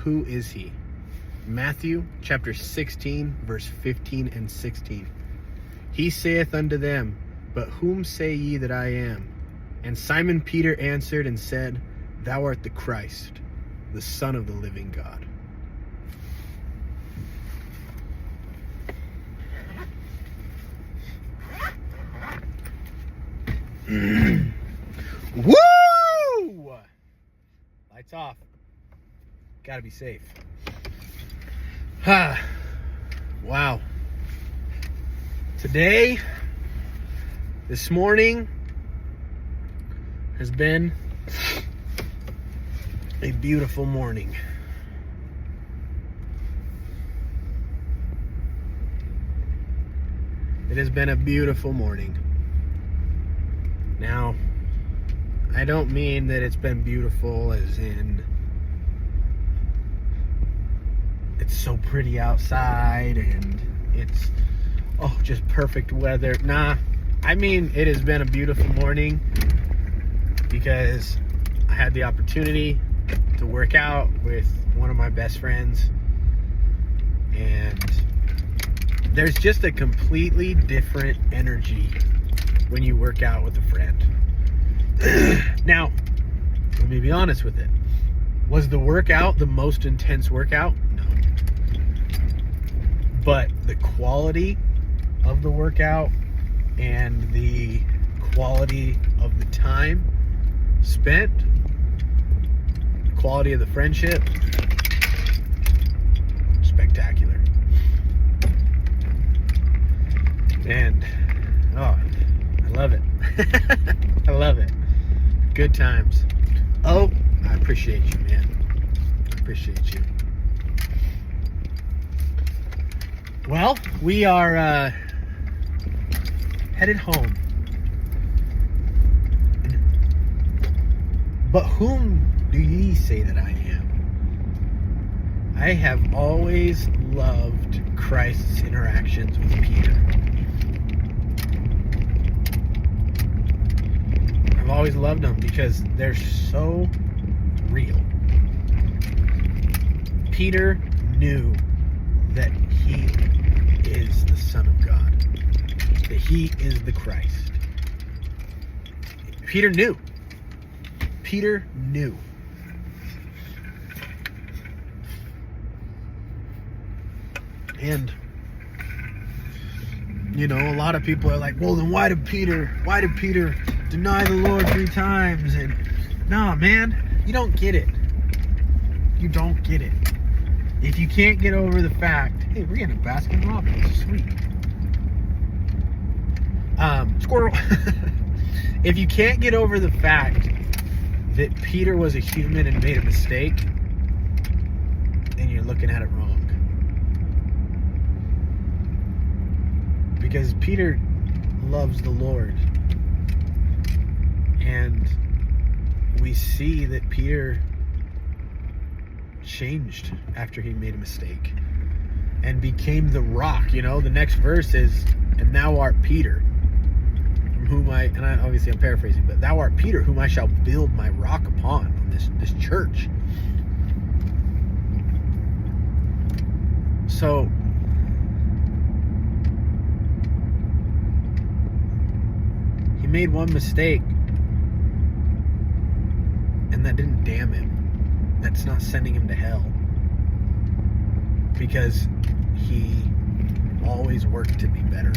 who is he? Matthew chapter 16, verse 15 and 16. He saith unto them, But whom say ye that I am? And Simon Peter answered and said, Thou art the Christ, the Son of the living God. Woo! Lights off. Gotta be safe. Wow. Today, this morning, has been a beautiful morning. It has been a beautiful morning. Now, I don't mean that it's been beautiful as in it's so pretty outside and it's just perfect weather. Nah, I mean it has been a beautiful morning because I had the opportunity to work out with one of my best friends, and there's just a completely different energy when you work out with a friend. Now, let me be honest with it. Was the workout the most intense workout? No. But the quality of the workout and the quality of the time spent, the quality of the friendship, spectacular. And, I love it. I love it. Good times. Oh, I appreciate you, man. I appreciate you. Well, we are headed home. But whom do ye say that I am? I have always loved Christ's interactions with Peter. I've always loved them because they're so real. Peter knew that he is the Son of God, that he is the Christ. Peter knew. Peter knew. And a lot of people are like, well, then why did Peter deny the Lord 3 times? And nah, man, you don't get it. You don't get it. If you can't get over the fact, hey, we're getting a Baskin Robbins, sweet. Squirrel. If you can't get over the fact that Peter was a human and made a mistake, then you're looking at it wrong. Because Peter loves the Lord. And we see that Peter changed after he made a mistake and became the rock. The next verse is, and thou art Peter, obviously I'm paraphrasing, but thou art Peter, whom I shall build my rock upon, this church. So he made one mistake, and that didn't damn him. That's not sending him to hell, because he always worked to be better.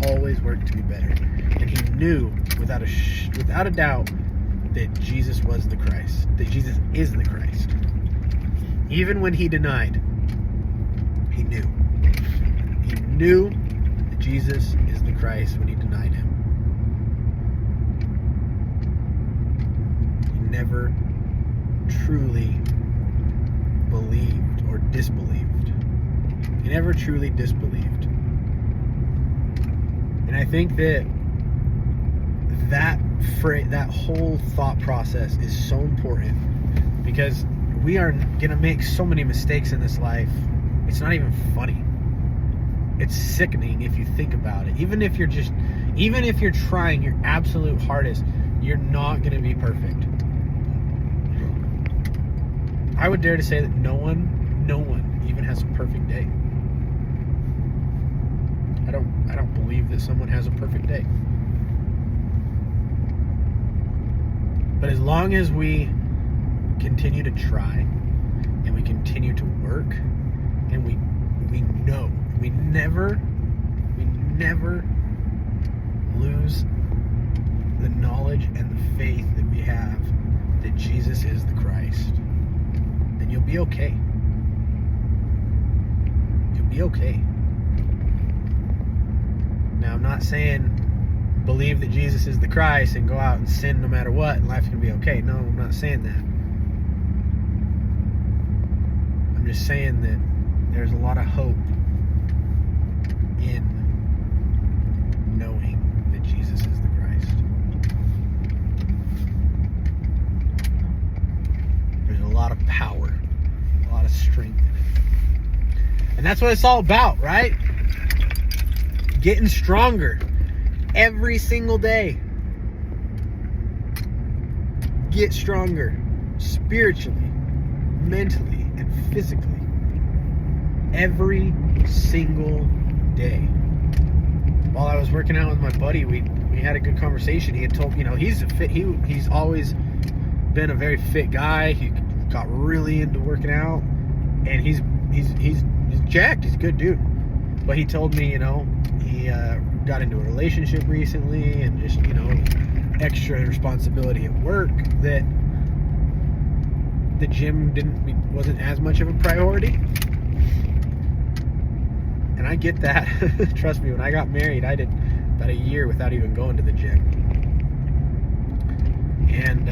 Always worked to be better. And he knew without a doubt that Jesus was the Christ, that Jesus is the Christ. Even when he denied, he knew. He knew that Jesus is the Christ when he denied him. He never truly believed or disbelieved. He never truly disbelieved. And I think that whole thought process is so important, because we are going to make so many mistakes in this life. It's not even funny. It's sickening if you think about it. Even if you're trying your absolute hardest, you're not going to be perfect. I would dare to say that no one even has a perfect day. I don't believe that someone has a perfect day. But as long as we continue to try and we continue to work and we know, we never lose the knowledge and the faith that we have that Jesus is the Christ, then you'll be okay. You'll be okay. Now, I'm not saying believe that Jesus is the Christ and go out and sin no matter what and life's going to be okay. No, I'm not saying that. I'm just saying that there's a lot of hope in knowing that Jesus is the Christ. There's a lot of power, a lot of strength in it. And that's what it's all about, right? Getting stronger every single day. Get stronger spiritually, mentally, and physically. Every single day. While I was working out with my buddy, we had a good conversation. He had told me, he's always been a very fit guy. He got really into working out, and he's jacked. He's a good dude. But he told me, he got into a relationship recently, and just extra responsibility at work, that the gym wasn't as much of a priority. And I get that. Trust me, when I got married, I did about a year without even going to the gym. And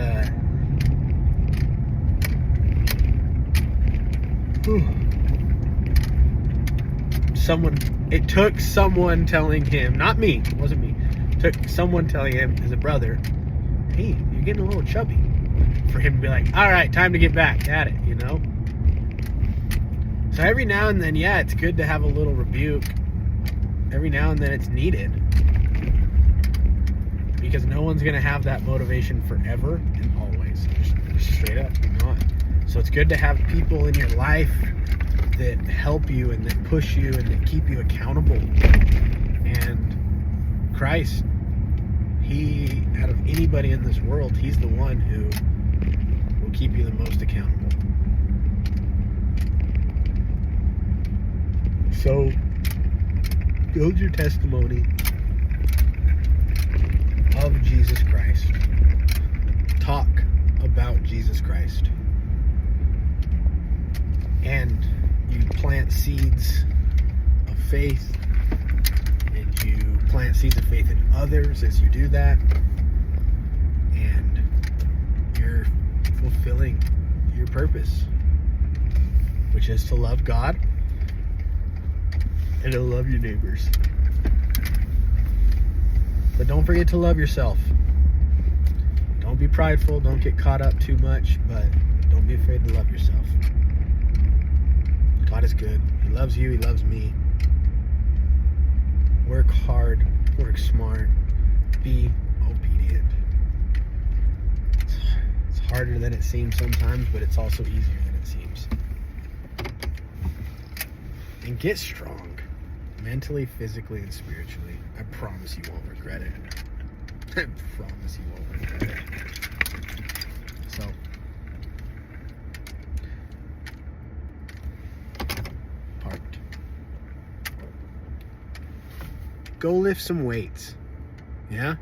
it took someone telling him, not me, it wasn't me, it took someone telling him as a brother, hey, you're getting a little chubby, for him to be like, all right, time to get back at it, So every now and then, yeah, it's good to have a little rebuke. Every now and then it's needed. Because no one's going to have that motivation forever and always. Just straight up, not. So it's good to have people in your life that help you and that push you and that keep you accountable. And Christ, he, out of anybody in this world, he's the one who will keep you the most accountable. So, build your testimony of Jesus Christ. Talk about Jesus Christ. And you plant seeds of faith, and you plant seeds of faith in others as you do that, and you're fulfilling your purpose, which is to love God and to love your neighbors. But don't forget to love yourself. Don't be prideful, don't get caught up too much, but don't be afraid to love yourself. God is good. He loves you, he loves me. Work hard, work smart, be obedient. It's harder than it seems sometimes, but it's also easier than it seems. And get strong. Mentally, physically, and spiritually. I promise you won't regret it. I promise you won't regret it. So, parked. Go lift some weights. Yeah?